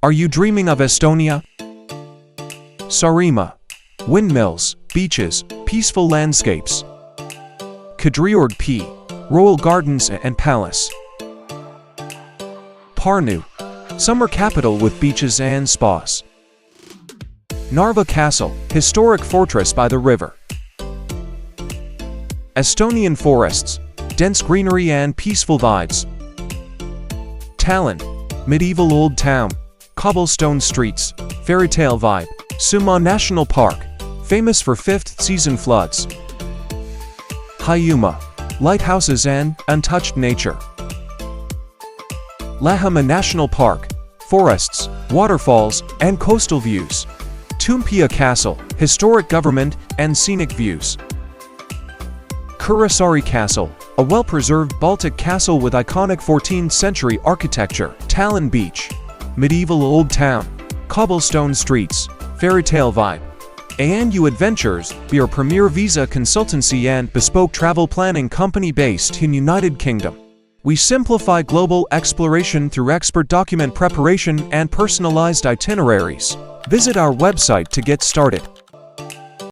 Are you dreaming of Estonia? Saaremaa. Windmills, beaches, peaceful landscapes. Kadriorg. Royal gardens and palace. Pärnu. Summer capital with beaches and spas. Narva Castle, historic fortress by the river. Estonian forests, dense greenery and peaceful vibes. Tallinn, medieval old town, cobblestone streets, fairytale vibe. Summa National Park, famous for fifth season floods. Hiiumaa, lighthouses and untouched nature. Lahemaa National Park, forests, waterfalls, and coastal views. Toompea Castle, historic government and scenic views. Kuressaare Castle, a well-preserved Baltic castle with iconic 14th century architecture. Tallinn Beach, medieval old town, cobblestone streets, fairytale vibe. A&U Adventures, your premier visa consultancy and bespoke travel planning company based in United Kingdom. We simplify global exploration through expert document preparation and personalized itineraries. Visit our website to get started.